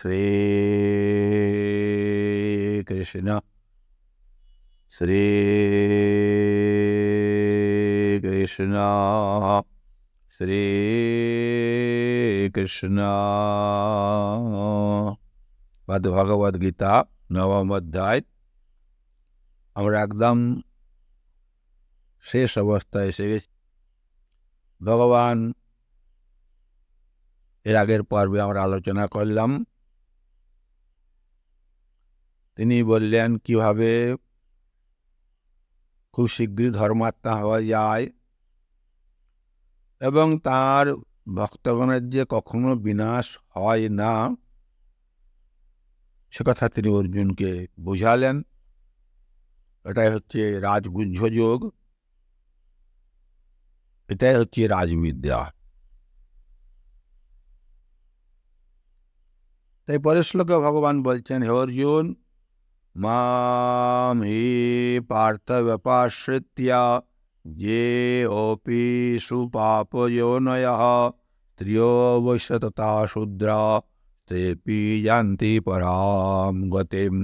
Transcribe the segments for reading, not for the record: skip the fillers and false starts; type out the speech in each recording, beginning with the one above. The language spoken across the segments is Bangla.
শ্রীকৃষ্ণ শ্রীকৃষ্ণ শ্রীকৃষ্ণ। ভগবদ গীতা নবম অধ্যায়। আমরা একদম শেষ অবস্থায় এসে গেছি। ভগবান এর আগের পর্বে আমরা আলোচনা করলাম, তিনি বললেন কিভাবে খুব শীঘ্রই ধর্মাত্মা হওয়া যায় এবং তার ভক্তগণের যে কখনো বিনাশ হয় না সে কথা তিনি অর্জুনকে বুঝালেন। এটাই হচ্ছে রাজগুহ্য যোগ, এটাই হচ্ছে রাজবিদ্যা। তাই পরের শ্লোকে ভগবান বলছেন, হে অর্জুন, মাম হি পার্থ ব্যপাশ্রিত্য যে অপি সুপাপয়োনয়ঃ স্ত্রিয়ো বৈশ্য তথা শূদ্রা তেপি যান্তি পরাম গতিম।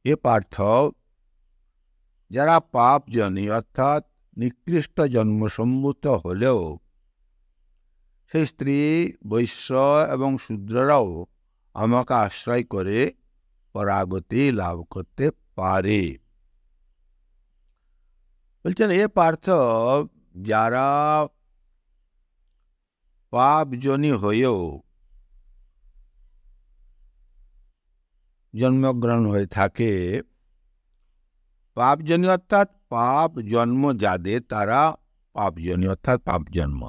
এ পার্থ, যারা পাপজনী অর্থাৎ নিকৃষ্ট জন্মসম্ভূত হলেও সেই স্ত্রী, বৈশ্য এবং শূদ্ররাও আমাকে আশ্রয় করে পরাগতি লাভ করতে পারে। বলছেন, এ পার্থ, যারা পাপজনী হয়েও জন্মগ্রহণ হয়ে থাকে, পাপজনী অর্থাৎ পাপ জন্ম যাদের, তারা পাপজনী অর্থাৎ পাপ জন্ম।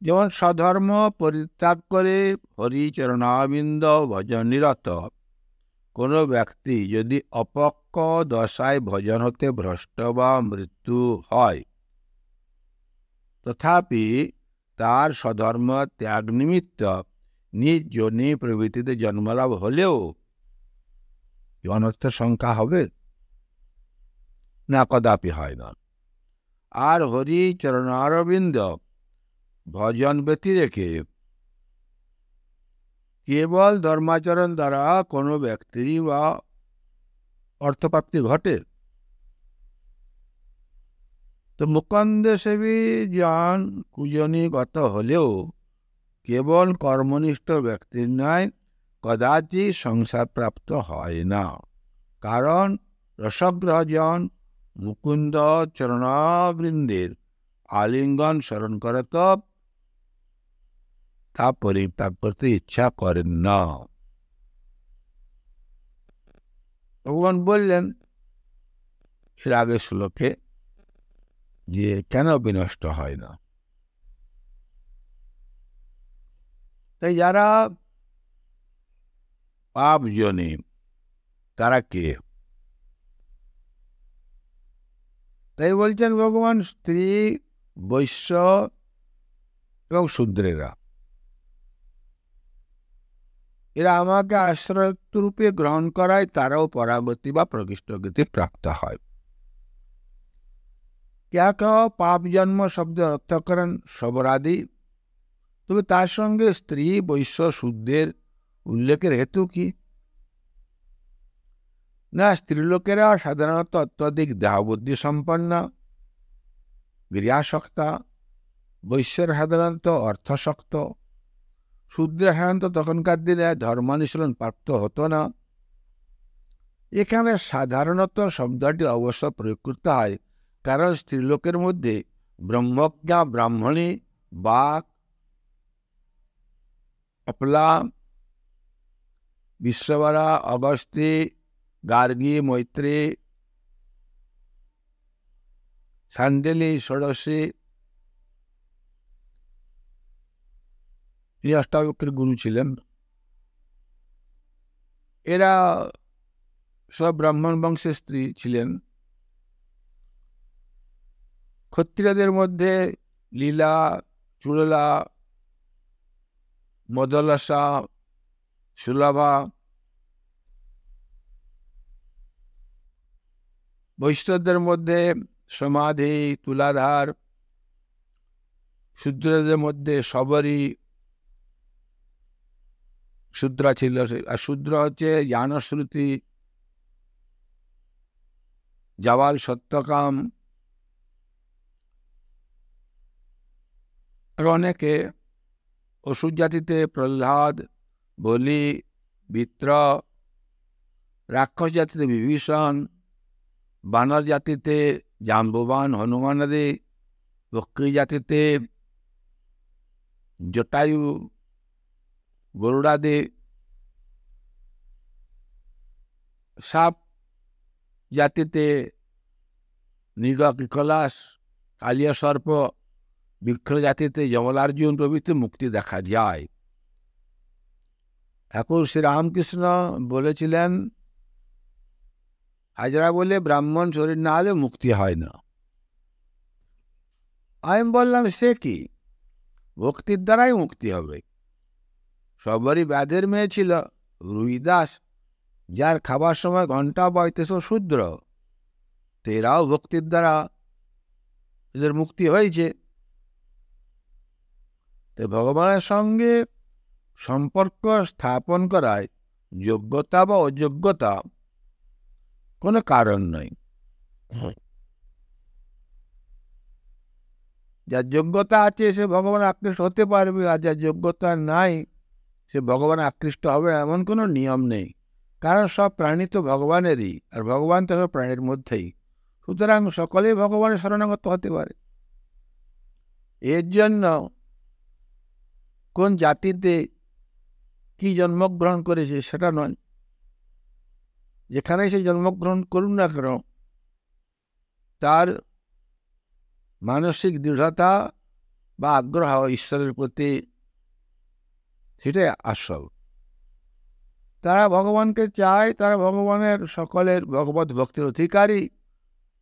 যেমন স্বধর্ম পরিত্যাগ করে হরিচরণাবিন্দ ভজন নিরত কোনো ব্যক্তি যদি অপক্ষ দশায় ভজন হতে ভ্রষ্ট বা মৃত্যু হয়, তথাপি তার স্বধর্ম ত্যাগ নিমিত্ত নিজ যোনি প্রভৃতিতে জন্মলাভ হলেও অনর্থ সংখ্যা হবে না, কদাপি হয় না। আর হরিচরণারবিন্দ ভজন ব্যতি রেখে কেবল ধর্মাচরণ দ্বারা কোনো ব্যক্তির বা অর্থপ্রাপ্তি ঘটে, তো মুকন্দে সেবী জ্ঞান কুজনীগত হলেও কেবল কর্মনিষ্ঠ ব্যক্তির ন্যায় কদাচি সংসার প্রাপ্ত হয় না। কারণ রসগ্রহজন মুকুন্দ চরণাবৃন্দের আলিঙ্গন স্মরণ করে তো তা পরিত্যাগ করতে ইচ্ছা করেন না। ভগবান বললেন এর আগের শ্লোকে যে কেন বিনষ্ট হয় না। তাই যারা পাপজনী তারা কে? তাই বলছেন ভগবান, স্ত্রী, বৈশ্য এবং শূদ্রেরা, এরা আমাকে আশ্রয়রূপে গ্রহণ করায় তারাও পরাগতি বা প্রকৃষ্ট গতি প্রাপ্ত হয়। কেউ পাপ জন্ম শব্দের অর্থ করেন সবরাদি, তবে তার সঙ্গে স্ত্রী, বৈশ্য, শূদ্রের উল্লেখের হেতু কি? না, স্ত্রীলোকেরা সাধারণত অত্যধিক দেহবুদ্ধি সম্পন্ন, গৃহাসক্তা, বৈশ্যের সাধারণত অর্থশক্ত, শূদ্রের সাধারণত তখনকার দিনে ধর্মানুশীলন প্রাপ্ত হতো না। এখানে সাধারণত শব্দটি অবশ্য প্রয়োগ করতে হয়, কারণ স্ত্রীলোকের মধ্যে ব্রহ্মজ্ঞা, ব্রাহ্মণী, বাক, অপলা, বিশ্ববরা, অগস্ত্যী, গার্গী, মৈত্রী, সান্ডেলি, ষোড়শী, তিনি অষ্টাবক্রের গুরু ছিলেন। এরা সব ব্রাহ্মণ বংশের স্ত্রী ছিলেন। ক্ষত্রিয়দের মধ্যে লীলা, চুড়লা, মদলসা, সুলভা, বৈষ্ণবদের মধ্যে সমাধি, তুলাধার, শূদ্রদের মধ্যে শবরী, শূদ্র ছিল। আর শূদ্র হচ্ছে জ্ঞানশ্রুতি, জাবাল, সত্যকাম, আর অনেকে। অসুর জাতিতে প্রহ্লাদ, বলি, বিত্র, রাক্ষস জাতিতে বিভীষণ, বানর জাতিতে জাম্ববান, হনুমান আদি, বক্রী জাতিতে জটায়ু, গরুড়াদি, সাপ জাতিতে নিগ, কিকলাস, কালিয়া সর্প, বৃক্ষ জাতিতে যমলার্জুন প্রভৃতি মুক্তি দেখা যায়। ঠাকুর শ্রীরামকৃষ্ণ বলেছিলেন, হাজরা বলে ব্রাহ্মণ শরীর না হলে মুক্তি হয় না। আমি বললাম, সে কি? ভক্তির দ্বারাই মুক্তি হবে। সবারই ব্যাধের মেয়ে ছিল রুইদাস, যার খাবার সময় ঘন্টা বয়তেছ শূদ্র, তো এরাও ভক্তির দ্বারা এদের মুক্তি হয়েছে। তো ভগবানের সঙ্গে সম্পর্ক স্থাপন করায় যোগ্যতা বা অযোগ্যতা কোনো কারণ নয়। যার যোগ্যতা আছে সে ভগবান আকৃষ্ট হতে পারবে, আর যার যোগ্যতা নাই সে ভগবান আকৃষ্ট হবে এমন কোনো নিয়ম নেই। কারণ সব প্রাণী তো ভগবানেরই, আর ভগবান তো সব প্রাণীর মধ্যেই। সুতরাং সকলেই ভগবানের শরণাগত হতে পারে। এর জন্য কোন জাতিতে কি জন্মগ্রহণ করেছে সেটা নয়, যেখানে সে জন্মগ্রহণ করুন না কেন তার মানসিক দৃঢ়তা বা আগ্রহ ঈশ্বরের প্রতি, সেটাই আসল। তারা ভগবানকে চায়, তারা ভগবানের সকলের ভগবত ভক্তির অধিকারী।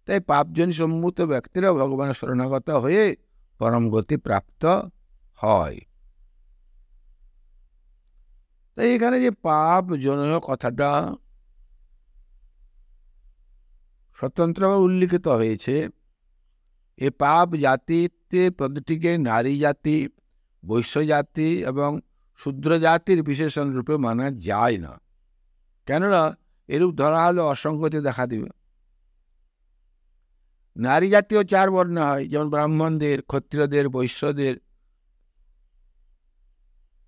তাই পাপজনী সম্মুত ব্যক্তিরা ভগবানের শরণাগত হয়ে পরম গতি প্রাপ্ত হয়। তাই এখানে যে পাপ জনীয় কথাটা স্বতন্ত্রভাবে উল্লিখিত হয়েছে, এ পাপ জাতিতে প্রতিটিকে নারী জাতি, বৈশ্য জাতি এবং শূদ্র জাতির বিশেষণ রূপে মানা যায় না। কেননা এরূপ ধরা হলে অসঙ্গতি দেখা দিবে। নারী জাতীয় 4 বর্ণ হয়, যেমন ব্রাহ্মণদের, ক্ষত্রিয়দের, বৈশ্যদের,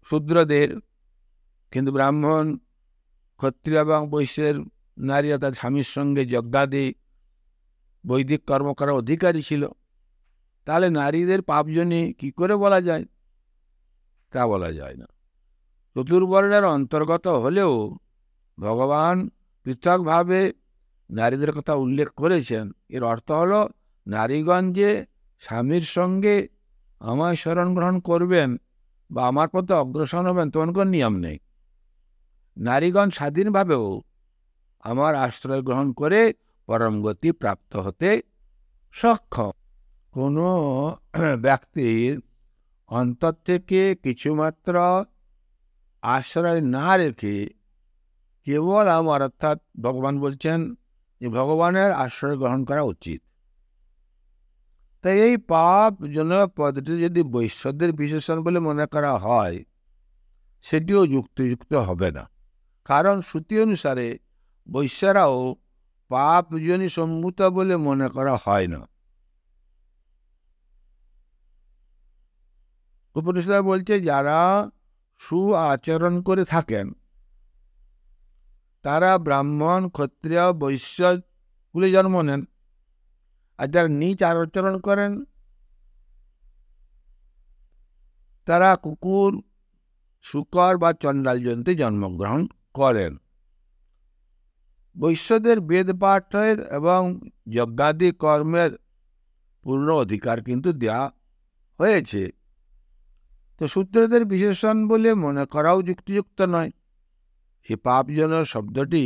শূদ্রদের। কিন্তু ব্রাহ্মণ, ক্ষত্রিয় এবং বৈশ্যের নারীরা তার স্বামীর সঙ্গে যজ্ঞাদি বৈদিক কর্ম করার অধিকারী ছিল। তাহলে নারীদের পাপজনী কি করে বলা যায়? তা বলা যায় না। চতুর্বর্ণের অন্তর্গত হলেও ভগবান পৃথকভাবে নারীদের কথা উল্লেখ করেছেন। এর অর্থ হলো নারীগণ যে স্বামীর সঙ্গে আমায় শরণ গ্রহণ করবেন বা আমার পথে অগ্রসর হবেন তেমন কোনো নিয়ম নেই। নারীগণ স্বাধীনভাবেও আমার আশ্রয় গ্রহণ করে পরম গতি প্রাপ্ত হতে সক্ষম। কোনো ব্যক্তির অন্তর থেকে কিছুমাত্র আশ্রয় না রেখে কেবল আমার, অর্থাৎ ভগবান বলছেন যে ভগবানের আশ্রয় গ্রহণ করা উচিত। তাই এই পাপ জন্য পদটি যদি বৈশ্যদের বিশেষণ বলে মনে করা হয়, সেটিও যুক্তিযুক্ত হবে না। কারণ শ্রুতি অনুসারে বৈশ্যরাও পাপজনী সম্ভূত বলে মনে করা হয় না। উপনিষদ বলছে যারা সু আচরণ করে থাকেন তারা ব্রাহ্মণ, ক্ষত্রিয়, বৈশ্য কুলে জন্ম নেন, আর যারা নীচ আচরণ করেন তারা কুকুর, শূকর বা চণ্ডাল জন্তুতে জন্মগ্রহণ করেন। বৈশ্যদের বেদ পাঠের এবং যজ্ঞাদি কর্মের পূর্ণ অধিকার কিন্তু দেওয়া হয়েছে। তো শূদ্রদের বিশেষণ বলে মনে করাও যুক্তিযুক্ত নয়। এই পাপজনক শব্দটি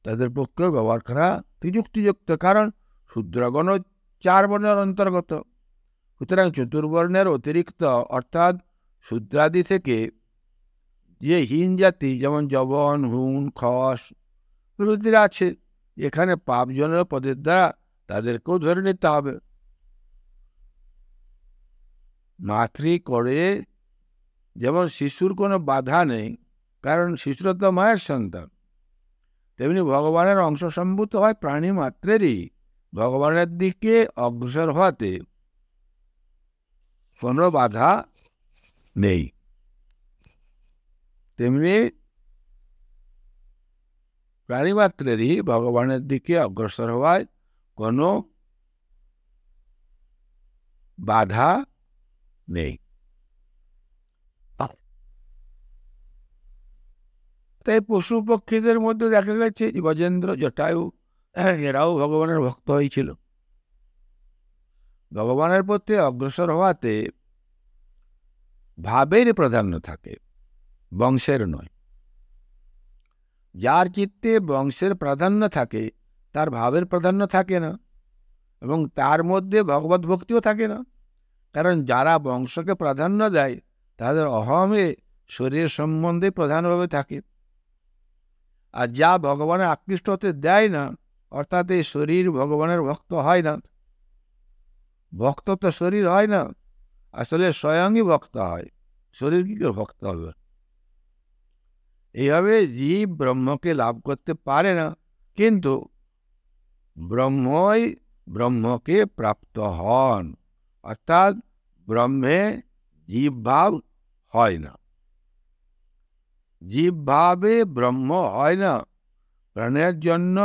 তাদের পক্ষে ব্যবহার করা যুক্তিযুক্ত, কারণ শূদ্রগণও 4 বর্ণের অন্তর্গত। সুতরাং চতুর্বর্ণের অতিরিক্ত অর্থাৎ শূদ্রাদি থেকে যে হীন জাতি, যেমন যবন, হুন, খস প্রভৃতিরা আছে, এখানে পাপজনক পদের দ্বারা তাদেরকেও ধরে নিতে হবে। মাতৃ করে যেমন শিশুর কোনো বাধা নেই, কারণ শিশুরা তো মায়ের সন্তান, তেমনি ভগবানের অংশ সম্ভূত হয় প্রাণী মাত্রেরই ভগবানের দিকে অগ্রসর হওয়াতে কোনো বাধা নেই। তেমনি প্রাণী মাত্রেরই ভগবানের দিকে অগ্রসর হওয়ায় কোনো বাধা নেই। তাই পশু পক্ষীদের মধ্যে দেখা গেছে গজেন্দ্র, জটায়ু এরাও ভগবানের ভক্ত হয়েছিল। ভগবানের প্রতি অগ্রসর হওয়াতে ভাবের প্রাধান্য থাকে, বংশের নয়। যার চিত্তে বংশের প্রাধান্য থাকে তার ভাবের প্রাধান্য থাকে না, এবং তার মধ্যে ভগবত ভক্তিও থাকে না। কারণ যারা বংশকে প্রাধান্য দেয় তাদের অহমে শরীর সম্বন্ধে প্রধানভাবে থাকে, আর যা ভগবানের আকৃষ্ট হতে দেয় না, অর্থাৎ এই শরীর ভগবানের ভক্ত হয় না। ভক্ত তো শরীর হয় না, আসলে স্বয়ংই ভক্ত হয়, শরীর কি করে ভক্ত হবে? এইভাবে জীব ব্রহ্মকে লাভ করতে পারে না, কিন্তু ব্রহ্মই ব্রহ্মকে প্রাপ্ত হন, অর্থাৎ ব্রহ্মে জীবভাব হয় না। জীবভাবে ব্রহ্ম হয় না, প্রাণের জন্য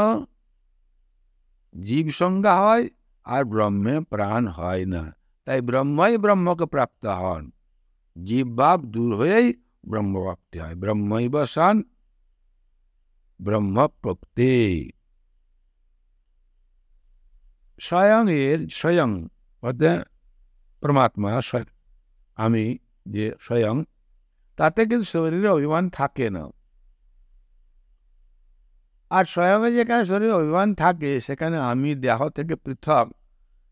জীব সংজ্ঞা হয়, আর ব্রহ্মে প্রাণ হয় না। তাই ব্রহ্মই ব্রহ্মকে প্রাপ্ত হন, জীবভাব দূর হয়েই ব্রহ্মপ্রাপ্তি হয়। ব্রহ্মৈব সন ব্রহ্মপ্রাপ্তি। স্বয়ং বলতে পরমাত্মা, আমি যে স্বয়ং, তাতে কিন্তু শরীরে অভিমান থাকে না। আর স্বয়ংয়ে যেখানে শরীরে অভিমান থাকে সেখানে আমি দেহ থেকে পৃথক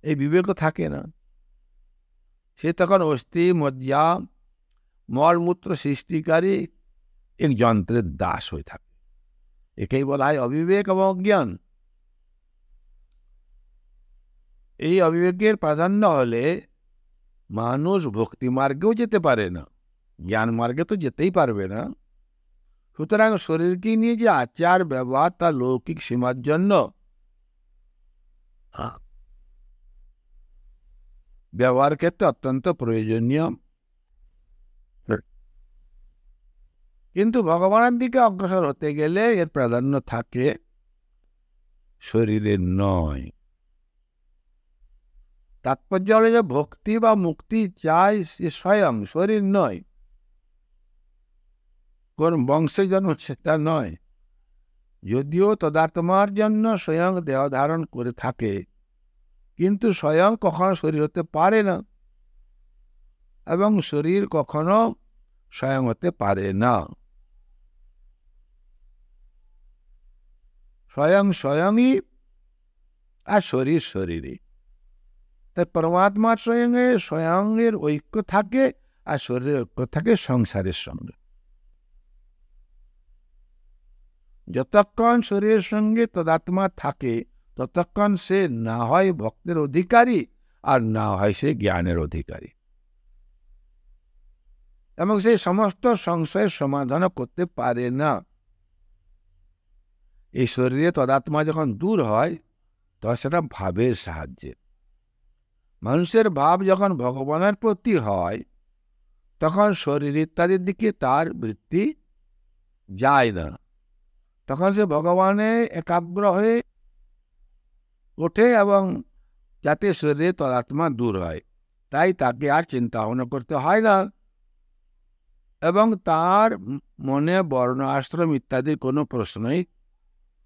এই বিবেকও থাকে না। সে তখন অস্থি মজ্জা মলমূত্র সৃষ্টিকারী এক যন্ত্রের দাস হয়ে থাকে। একেই বলা হয় অবিবেক এবং অজ্ঞান। এই অবিবেকের প্রাধান্য হলে মানুষ ভক্তি মার্গেও যেতে পারে না, জ্ঞান মার্গে তো যেতেই পারবে না। সুতরাং শরীরকে নিয়ে যে আচার ব্যবহার তা লৌকিক সীমার জন্য ব্যবহার ক্ষেত্রে অত্যন্ত প্রয়োজনীয়, কিন্তু ভগবানের দিকে অগ্রসর হতে গেলে এর প্রাধান্য থাকে শরীরের নয়। তাৎপর্য হলো যে ভক্তি বা মুক্তি চাই সে স্বয়ং, শরীর নয়, কোন বংশে জন্ম সেটা নয়। যদিও তদাত্মার জন্য স্বয়ং দেহ ধারণ করে থাকে, কিন্তু স্বয়ং কখনো শরীর হতে পারে না, এবং শরীর কখনো স্বয়ং হতে পারে না। স্বয়ং স্বয়ংই, আর শরীর শরীরই। তাই পরমাত্মার সঙ্গে স্বয়ংয়ের ঐক্য থাকে, আর শরীরের ঐক্য থাকে সংসারের সঙ্গে। যতক্ষণ শরীরের সঙ্গে তদাত্মা থাকে ততক্ষণ সে না হয় ভক্তের অধিকারী, আর না হয় সে জ্ঞানের অধিকারী, এবং সেই সমস্ত সংশয়ের সমাধান করতে পারে না। এই শরীরে তদাত্মা যখন দূর হয় তখন সেটা ভাবের সাহায্যে। মানুষের ভাব যখন ভগবানের প্রতি হয় তখন শরীর ইত্যাদির দিকে তার বৃত্তি যায় না, তখন সে ভগবানে একাগ্র হয়ে ওঠে, এবং যাতে শরীরে তদাত্মা দূর হয়, তাই তাকে আর চিন্তা ভাবনা করতে হয় না, এবং তার মনে বর্ণ আশ্রম ইত্যাদির কোনো প্রশ্নই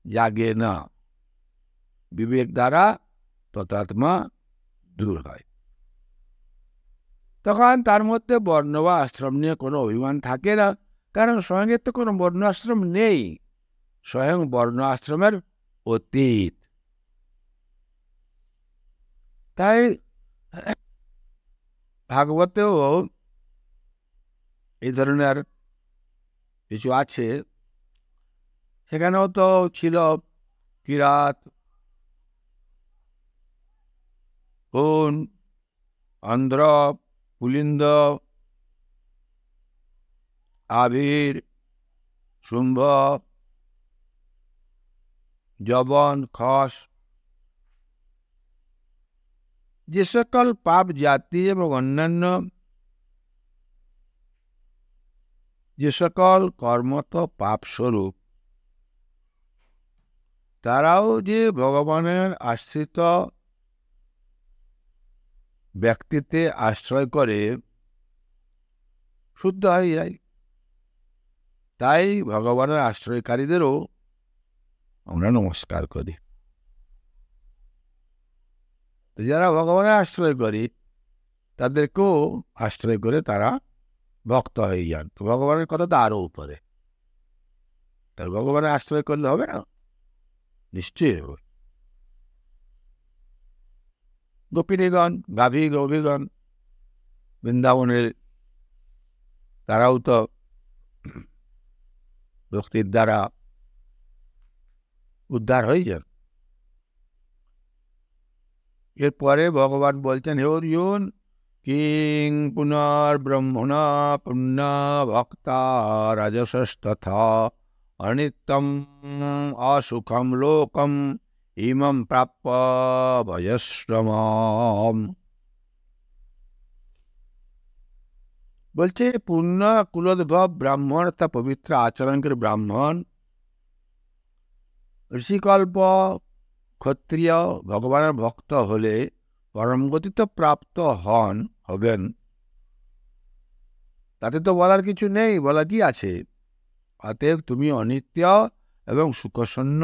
জাগে না। বিবেক দ্বারা তদাত্মা দূর হয়। তখন তার মধ্যে বর্ণ বা আশ্রম নিয়ে কোনো অভিমান থাকে না, কারণ স্বয়ংয়ের তো কোনো বর্ণ আশ্রম নেই, স্বয়ং বর্ণ আশ্রমের অতীত। তাই ভাগবতেও এই ধরনের কিছু আছে। সেখানেও তো ছিল কিরাত, কোন, অন্ধ্র, পুলিন্দ, আবির, শুম্ভ, যবন, খস, যে সকল পাপ জাতি এবং অন্যান্য যে সকল কর্মত পাপ স্বরূপ, তারাও যে ভগবানের আশ্রিত ব্যক্তিতে আশ্রয় করে শুদ্ধ হয়ে যায়। তাই ভগবানের আশ্রয়কারীদেরও আমরা নমস্কার করি। যারা ভগবানের আশ্রয় করি তাদেরকেও আশ্রয় করে তারা ভক্ত হয়ে যান। তো ভগবানের কথা তো আরো উপরে, তার ভগবানের আশ্রয় করলে হবে না? নিশ্চয়ই হবে। গোপিনীগণ, গাভী গোপীগণ বৃন্দাবনের, তারাও তো ভক্তির দ্বারা উদ্ধার হয়ে যান। এরপরে ভগবান বলছেন, হে অর্জুন, কিং পুনর্ব্রহ্মণা পুণ্যা ভক্তা রাজসস্তথা অনিত্যম অসুখম লোকম ইমম প্রাপ্য ভজশ্রমম। বলছে পুণ্য কুলোদ্ভব ব্রাহ্মণ, তা পবিত্র আচরণ করে ব্রাহ্মণ, ঋষিকল্প ক্ষত্রিয় ভগবানের ভক্ত হলে পরমগতি তো প্রাপ্ত হবেন। তাতে তো বলার কিছু নেই, বলার কি আছে? অতএব তুমি অনিত্য এবং সুখশূন্য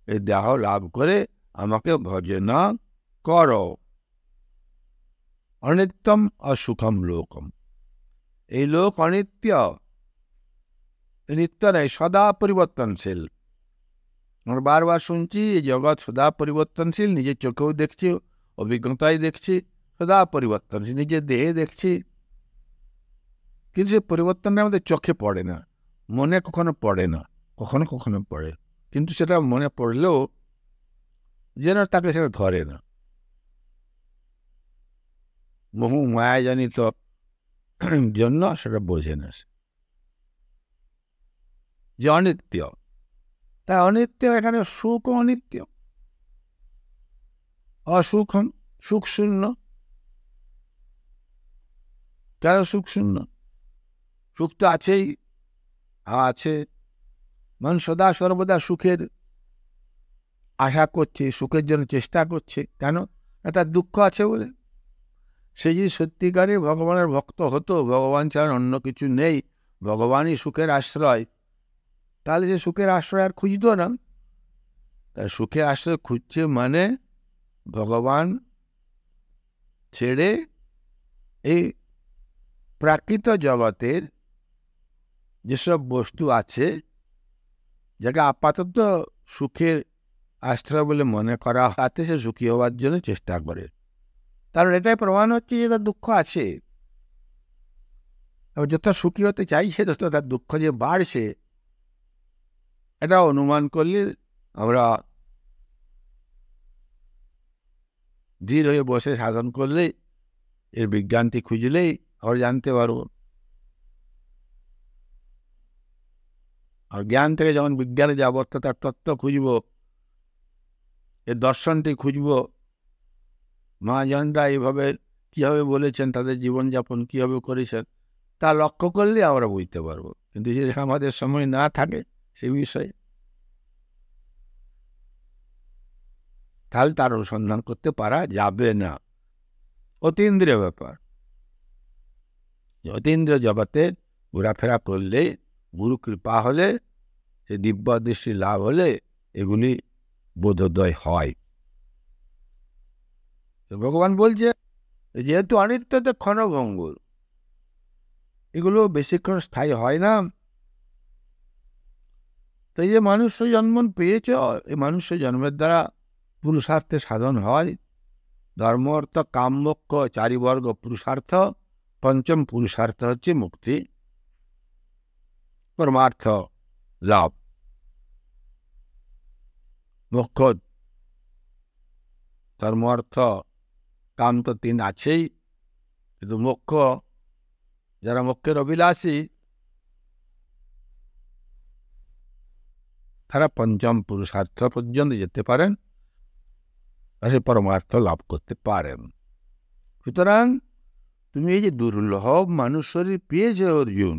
এই দেহ লাভ করে আমাকে ভজন করো। অনিত্যম অসুখম লোকম, এই লোক অনিত্য, নিত্য নয়, সদা পরিবর্তনশীল। আমরা বারবার শুনছি এই জগৎ সদা পরিবর্তনশীল, নিজের চোখেও দেখছি, অভিজ্ঞতায় দেখছি, সদা পরিবর্তনশীল, নিজের দেহে দেখছি। কিন্তু সে পরিবর্তনটা আমাদের চোখে পড়ে না, মনে কখনো পড়ে না, কখনো কখনো পড়ে, কিন্তু সেটা মনে পড়লেও যেন তাকে সেটা ধরে না। মোহ মায়াজনিত জন্য সেটা বোঝে না, যে অনিত্য। তাই অনিত্য, এখানে সুখ অনিত্য, অসুখম, সুখ শূন্য। কেন সুখ শূন্য? সুখ তো আছেই, আছে। মানুষ সদা সর্বদা সুখের আশা করছে, সুখের জন্য চেষ্টা করছে। কেন? তার দুঃখ আছে বলে। সে যদি সত্যিকারে ভগবানের ভক্ত হতো, ভগবান ছাড়া অন্য কিছু নেই, ভগবানই সুখের আশ্রয়, তাহলে সে সুখের আশ্রয় আর খুঁজত না। তার সুখের আশ্রয় খুঁজছে মানে ভগবান ছেড়ে এই প্রাকৃত জগতের যেসব বস্তু আছে, যাকে আপাতত সুখের আশ্রয় বলে মনে করা, তাতে সে সুখী হওয়ার জন্য চেষ্টা করে। কারণ এটাই প্রমাণ হচ্ছে যে তার দুঃখ আছে। যত সুখী হতে চাইছে তত তার দুঃখ যে বাড়ছে, এটা অনুমান করলে, আমরা ধীর হয়ে বসে সাধন করলে, এর বিজ্ঞানটি খুঁজলেই আমরা জানতে পারব। আর জ্ঞান থেকে যখন বিজ্ঞানে যাব, তার তত্ত্ব খুঁজব, এর দর্শনটি খুঁজব, মহাজনরা এইভাবে কীভাবে বলেছেন, তাদের জীবনযাপন কীভাবে করেছেন, তা লক্ষ্য করলে আমরা বুঝতে পারবো। কিন্তু যদি আমাদের সময় না থাকে সে বিষয়ে, তাহলে তার অনুসন্ধান করতে পারা যাবে না। অতীন্দ্রিয় ব্যাপার। অতীন্দ্রিয় জগতে ঘোরাফেরা করলে, গুরু কৃপা হলে, সে দিব্য দৃষ্টি লাভ হলে এগুলি বোধোদয় হয়। ভগবান বলছে, যেহেতু অনিত্যতে ক্ষণভঙ্গুর, এগুলো বেশিক্ষণ স্থায়ী হয় না। তো এই যে মানুষ্য জন্ম পেয়েছ, এই মানুষ্য জন্মের দ্বারা পুরুষার্থে সাধন হয়। ধর্ম, অর্থ, কাম, মোক্ষ, চারিবর্গ পুরুষার্থ। পঞ্চম পুরুষার্থ হচ্ছে মুক্তি, পরমার্থ লাভ। মোক্ষ, ধর্ম, অর্থ, কাম তো তিন আছেই, কিন্তু মোক্ষ, যারা মোক্ষের অভিলাষী, তারা পঞ্চম পুরুষার্থ পর্যন্ত যেতে পারেন, তাহলে পরমার্থ লাভ করতে পারেন। সুতরাং তুমি এই যে দুর্লভ মানুষ শরীর পেয়েছ অর্জুন,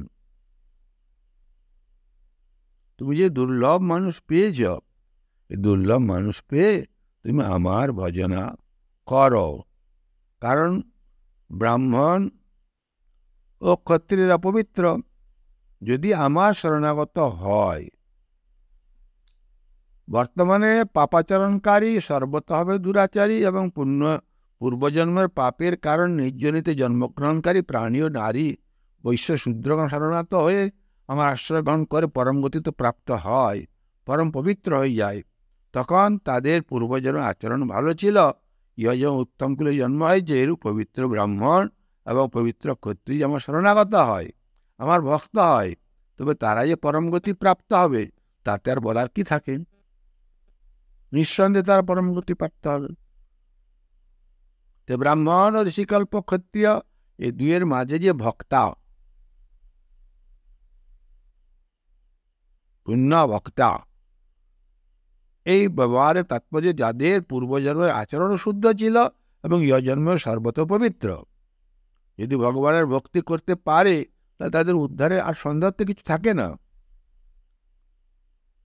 তুমি যে দুর্লভ মানুষ পেয়েছ, এই দুর্লভ মানুষ পেয়ে তুমি আমার ভজনা করো। কারণ ব্রাহ্মণ ও ক্ষত্রিয়রা পবিত্র, যদি আমার শরণাগত হয়, বর্তমানে পাপাচরণকারী সর্বতঃ হবে দুরাচারী এবং পূর্বজন্মের পাপের কারণ নির্জনিতে জন্মগ্রহণকারী প্রাণী ও নারী বৈশ্য শূদ্রগণ শরণাগত হয়ে আমার আশ্রয় গ্রহণ করে পরম গতিতে প্রাপ্ত হয়, পরম পবিত্র হয়ে যায়। তখন তাদের পূর্বজন্মের আচরণ ভালো ছিল, ইহজন্ম উত্তম কুলে জন্ম হয়েছে, এরূপ পবিত্র ব্রাহ্মণ এবং পবিত্র ক্ষত্রিয় আমার শরণাগত হয়, আমার ভক্ত হয়, তবে তারা যে পরম গতি প্রাপ্ত হবে তাতে আর বলার কি থাকে? নিঃসন্দেহে তারা পরম গতি প্রাপ্ত হবে। তো ব্রাহ্মণ ও ঋষিকল্প ক্ষত্রিয় এই দুইয়ের মাঝে যে ভক্তা, পুণ্য ভক্তা, এই ব্যবহারের তাৎপর্য যাদের পূর্বজন্মের আচরণ শুদ্ধ ছিল এবং ইহজন্মের সর্বত পবিত্র, যদি ভগবানের ভক্তি করতে পারে তাহলে তাদের উদ্ধারের আর সন্দেহ কিছু থাকে না।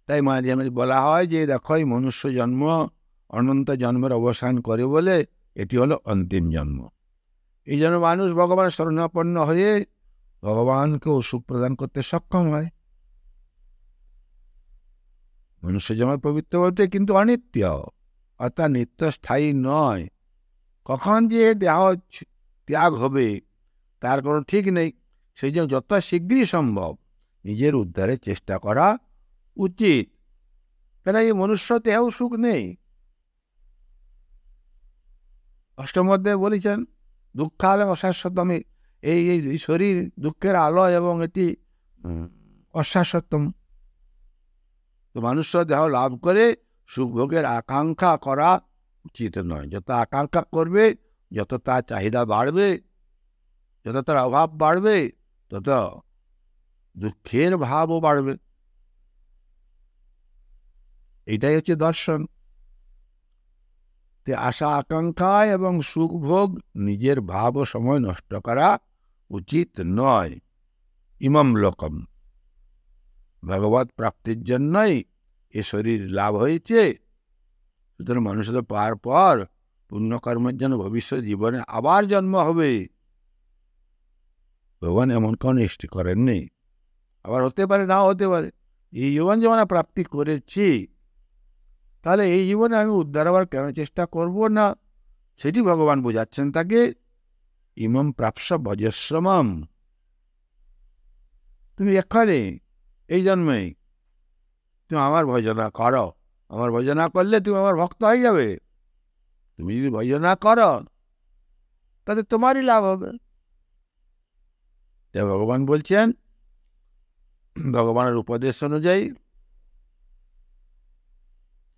তাই মাঝে মাঝে বলা হয় যে দেখো, এই মনুষ্য জন্ম অনন্ত জন্মের অবসান করে বলে এটি হলো অন্তিম জন্ম। এই জন্য মানুষ ভগবানের শরণাপন্ন হয়ে ভগবানকে সুখ প্রদান করতে সক্ষম হয়। মনুষ্য জন্ম পবিত্র বলতে কিন্তু অনিত্য, অর্থাৎ নিত্য স্থায়ী নয়। কখন যে দেহ ত্যাগ হবে তার কোনো ঠিক নেই। সেই জন্য যত শীঘ্রই সম্ভব নিজের উদ্ধারের চেষ্টা করা উচিত। কেন এই মনুষ্য দেহ সুখ নেই। অষ্টম অধ্যায়ে বলেছেন দুঃখালয় অশাশ্বতম, এই শরীর দুঃখের আলয় এবং এটি অশাশ্বতম। তো মানুষ দেহ লাভ করে সুখ ভোগের আকাঙ্ক্ষা করা উচিত নয়। যত আকাঙ্ক্ষা করবে, যত তার চাহিদা বাড়বে, যত তার অভাব বাড়বে, তত দুঃখের ভাবও বাড়বে। এটাই হচ্ছে দর্শন। আশা আকাঙ্ক্ষা এবং সুখ ভোগ নিজের ভাব ও সময় নষ্ট করা উচিত নয়। ইমম লোকম, ভগবত প্রাপ্তির জন্যই এ শরীর লাভ হয়েছে। সুতরাং মানুষের পাওয়ার পর পুণ্যকর্মের জন্য ভবিষ্যৎ জীবনে আবার জন্ম হবে। ভগবান এমন কোন সৃষ্টি করেননি। আবার হতে পারে, নাও হতে পারে। এই জীবন যেমন প্রাপ্তি করেছি, তাহলে এই জীবনে আমি উদ্ধার হওয়ার কেন চেষ্টা করব না? সেটি ভগবান বোঝাচ্ছেন তাকে। ইমম প্রাপ্য ভজশ্রমম, তুমি এখানে এই জন্মেই তুমি আমার ভজনা করো। আমার ভজনা করলে তুমি আমার ভক্ত হয়ে যাবে। তুমি যদি ভজনা করো তাতে তোমারই লাভ হবে। তাই ভগবান বলছেন, ভগবানের উপদেশ অনুযায়ী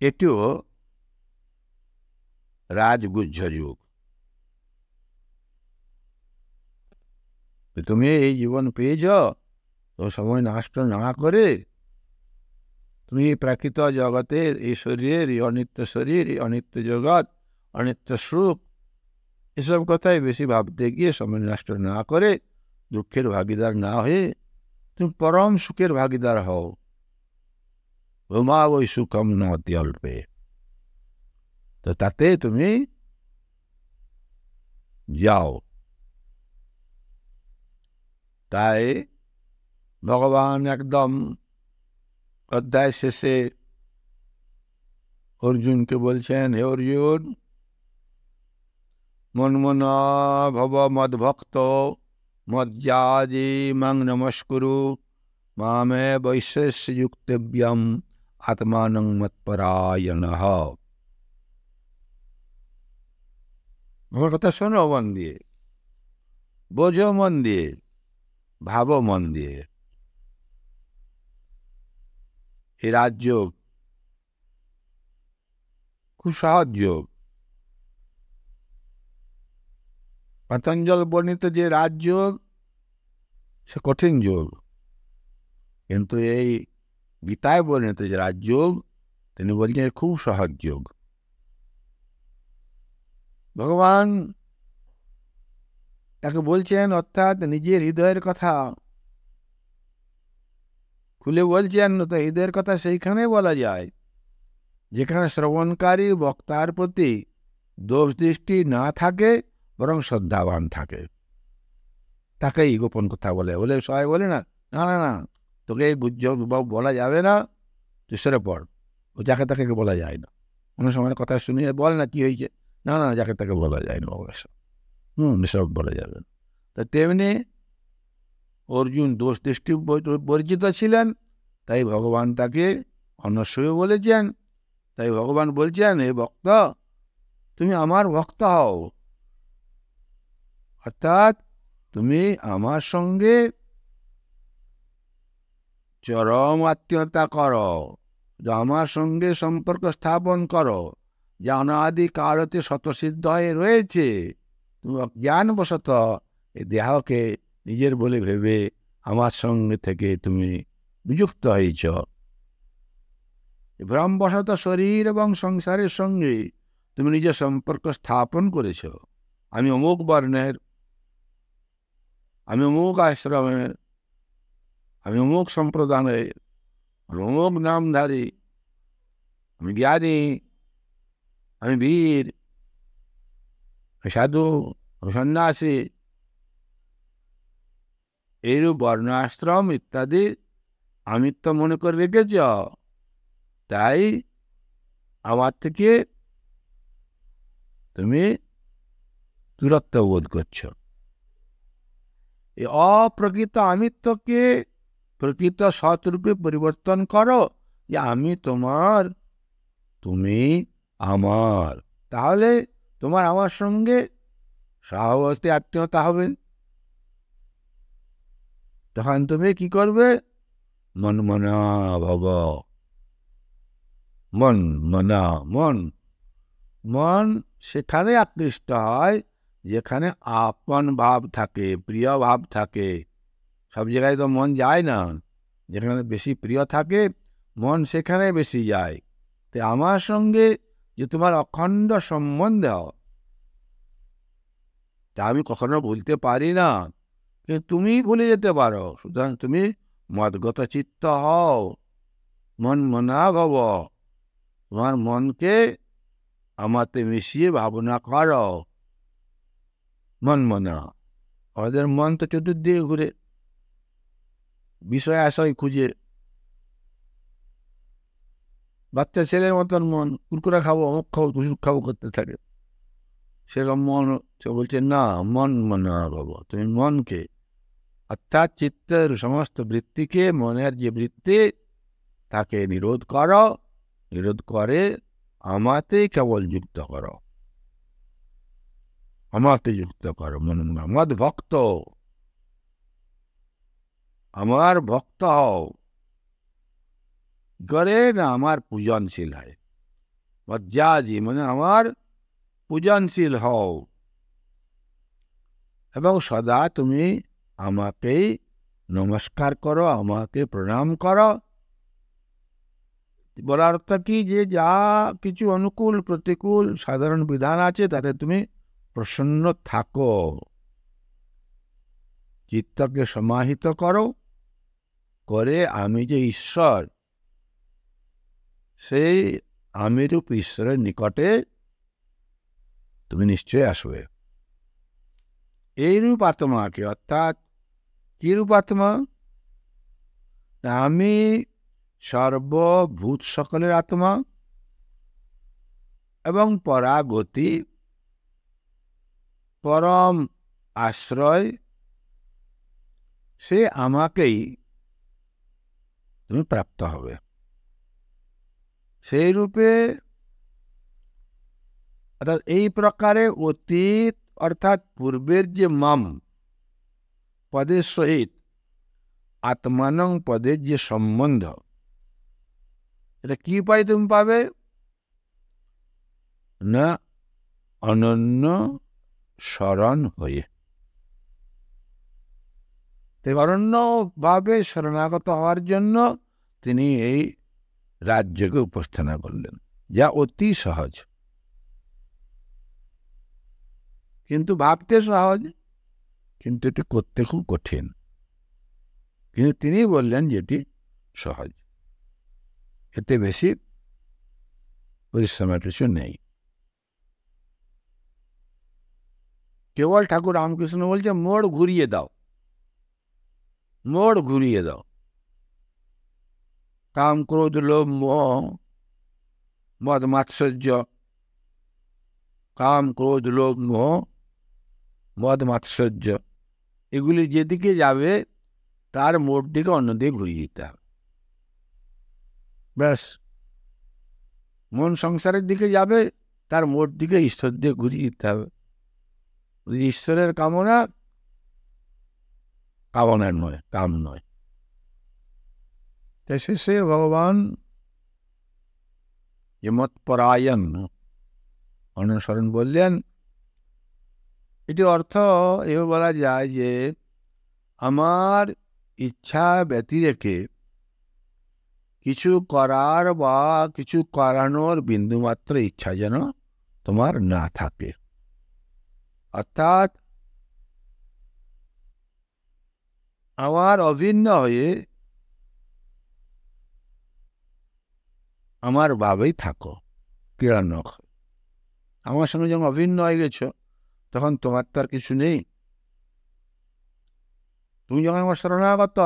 এটিও রাজগুহ্য যুগ। তুমি এই জীবন পেয়েছ, তো সময় নষ্ট না করে তুমি এই প্রাকৃত জগতের, এই শরীরের, এই অনিত্য শরীর, এই অনিত্য জগৎ, অনিত্য সুখ, এসব কথাই বেশি ভাবতে গিয়ে সময় নষ্ট না করে, দুঃখের ভাগিদার না হয়ে তুমি পরম সুখের ভাগিদার হও। ভূমা ওই সুখম নতি অল্পে, তো তাতে তুমি যাও। তাই ভগবান একদম অধ্যায় শেষে অর্জুনকে বলছেন, হে অর্জুন, মন্মন ভব মদ্ভক্ত মজ্জাজি মাং নমস্কুরু মামে বৈশেষ্য যুক্তব্যম আত্মানং মৎপরায়ণঃ। আমার কথা শোনো মন দিয়ে, বোঝো মন দিয়ে, ভাবো মন দিয়ে। এই রাজযোগ খুব সহজ যোগ। পতঞ্জল বর্ণিত যে রাজযোগ, সে কঠিন যোগ, কিন্তু এই গীতায় বর্ণিত যে রাজযোগ, তিনি বলছেন খুব সহজ যোগ। ভগবান তাকে বলছেন, অর্থাৎ নিজের হৃদয়ের কথা খুলে বলছেন। তো হৃদয়ের কথা সেইখানে বলা যায় যেখানে শ্রবণকারী বক্তার প্রতি দোষ দৃষ্টি না থাকে, বরং শ্রদ্ধাবান থাকে। তাকেই গোপন কথা বলে। সবাই বলে না, না না না, তোকে গুজব বলা যাবে না, তুই সরে পড়। ও যাকে তাকে বলা যায় না। অনেক সময় কথা শুনিয়ে বলে না কি হয়েছে, না না যাকে তাকে বলা যায় না, অবশ্য এসব বলা যাবে না। তো তেমনি অর্জুন দোষ দৃষ্টি বর্জিত ছিলেন, তাই ভগবান তাকে অনস্বয় বলেছেন। তাই ভগবান বলছেন, হে ভক্ত, তুমি আমার ভক্ত হও, অর্থাৎ তুমি আমার সঙ্গে চরম আত্মীয়তা করো, আমার সঙ্গে সম্পর্ক স্থাপন করো, যা অনাদি কাল হতে স্বতঃসিদ্ধ হয়ে রয়েছে। তুমি জ্ঞানবশত এই দেহকে নিজের বলে ভেবে আমার সঙ্গে থেকে তুমি বিযুক্ত হয়েছ। ভ্রমবশত শরীর এবং সংসারের সঙ্গে তুমি নিজের সম্পর্ক স্থাপন করেছ। আমি অমুক বর্ণের, আমি অমুক আশ্রমের, আমি অমুক সম্প্রদায়ের, আমি অমুক নামধারী, আমি জ্ঞানী, আমি বীর, আমি সাধু, আমি সন্ন্যাসী, এইরূপ বর্ণাশ্রম ইত্যাদি আমিত্ব মনে করে রেখেছ। তাই আমার থেকে তুমি দূরত্ব বোধ করছ। এই অপ্রকৃত আমিত্বকে প্রকৃত সৎরূপে পরিবর্তন করো, যে আমি তোমার, তুমি আমার। তাহলে তোমার আমার সঙ্গে সহাবস্থায় আত্মীয়তা হবে। তখন তুমি কি করবে? মন মনা ভব। মন মনা, মন মন সেখানে আকৃষ্ট হয় যেখানে আপন ভাব থাকে, প্রিয় ভাব থাকে। সব জায়গায় তো মন যায় না। যেখানে বেশি প্রিয় থাকে মন সেখানে বেশি যায়। তো আমার সঙ্গে যে তোমার অখণ্ড সম্বন্ধ, তা আমি কখনো ভুলতে পারি না, কিন্তু তুমি ভুলে যেতে পারো। সুতরাং তুমি মদগত চিত্ত হও, মন মনা ভব। তোমার মনকে আমাতে মিশিয়ে ভাবনা করো। মন মনা, আমাদের মন তো চতুর্দিকে ঘুরে, বিষয় আশয় খুঁজে। বাচ্চা ছেলের মতন মন, কুরকুরা খাবো, অমুক খাবো, কুসুক খাবো করতে থাকে। সেরকম মন বলছে না, মন মনা ভব। তুমি মনকে, অর্থাৎ চিত্তের সমস্ত বৃত্তিকে, মনের যে বৃত্তি তাকে নিরোধ করো। নিরোধ করে আমাতে কেবল যুক্ত করো, আমাতে যুক্ত করো। মন মদ ভক্ত, আমার ভক্ত হও। করে না আমার পূজনশীল হয়, মজ্জাজি মানে আমার পূজনশীল হও, এবং সদা তুমি আমাকেই নমস্কার করো, আমাকে প্রণাম করো। বলার অর্থ কি, যে যা কিছু অনুকূল প্রতিকূল সাধারণ বিধান আছে তাতে তুমি প্রসন্ন থাকো। চিত্তকে সমাহিত করো, করে আমি যে ঈশ্বর, সেই আমিরূপ ঈশ্বরের নিকটে তুমি নিশ্চয় আসবে। এইরূপ আত্মাকে, অর্থাৎ কিরূপ আত্মা? আমি সর্বভূত সকলের আত্মা এবং পরাগতি, পরম আশ্রয়, সে আমাকেই তুমি প্রাপ্ত হবে। সেই রূপে, অর্থাৎ এই প্রকারে অতীত অর্থাৎ পূর্বের যে মাম পদের সহিত আত্মানং পদের যে সম্বন্ধ, এটা কি পাই তুমি পাবে না? অনন্য শরণ হয়ে। অনন্য ভাবে শরণাগত হওয়ার জন্য তিনি এই রাজ্যকে উপস্থাপনা করলেন, যা অতি সহজ, কিন্তু ভাবতে সহজ, কিন্তু এটি করতে খুব কঠিন। কিন্তু তিনি বললেন যেটি সহজ, এতে বেশি পরিশ্রমের কিছু নেই। কেবল ঠাকুর রামকৃষ্ণ বলছে মোড় ঘুরিয়ে দাও, মোড় ঘুরিয়ে দাও। কাম ক্রোধ লোভ মোহ মদ মাৎসর্য, কাম ক্রোধ লোভ মোহ মদ মাৎসর্য, এগুলি যেদিকে যাবে তার মোড়টিকে অন্যদিকে ঘুরিয়ে দিতে হবে। ব্যাস, মন সংসারের দিকে যাবে, তার মোড়টিকে ঈশ্বর দিয়ে ঘুরিয়ে দিতে হবে। ঈশ্বরের কামনা কামনার নয়, কাম নয়। তাই শেষে ভগবান যে মৎপরায়ণ অনুসরণ বললেন, এটি অর্থ এও বলা যায় যে আমার ইচ্ছা ব্যতিরেকে কিছু করার বা কিছু করানোর বিন্দুমাত্র ইচ্ছা যেন তোমার না থাকে। অর্থাৎ আমার অভিন্ন হয়ে আমার ভাবেই থাকো, ক্রীড়ানক। আমার সঙ্গে যখন অভিন্ন হয়ে গেছ, তখন তোমার তো আর কিছু নেই। তুমি যখন আমার শরণাগত,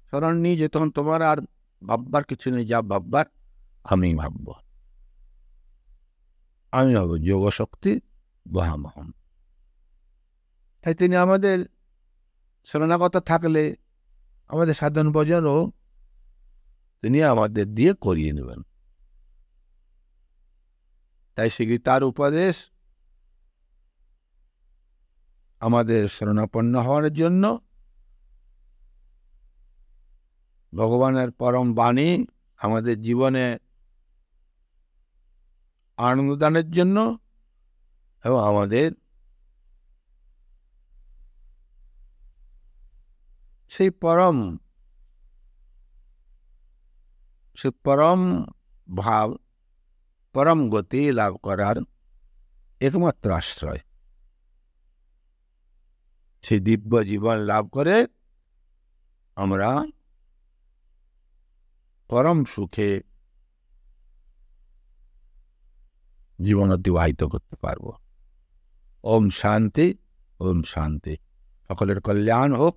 শরণ নিয়ে যে, তখন তোমার আর ভাববার কিছু নেই। যা ভাববার আমি ভাবব, আমি ভাবব যোগশক্তি বহামহম। তাই তিনি আমাদের শরণাগত থাকলে আমাদের সাধন ভজনও তিনি আমাদের দিয়ে করিয়ে নেবেন। তাই সে গীতার উপদেশ আমাদের শরণাপন্ন হওয়ার জন্য, ভগবানের পরম বাণী আমাদের জীবনে আনন্দদানের জন্য, এবং আমাদের সেই পরম ভাব, পরম গতি লাভ করার একমাত্র আশ্রয়। সেই দিব্য জীবন লাভ করে আমরা পরম সুখে জীবন অতিবাহিত করতে পারব। ওম শান্তি, ওম শান্তি। সকলের কল্যাণ হোক।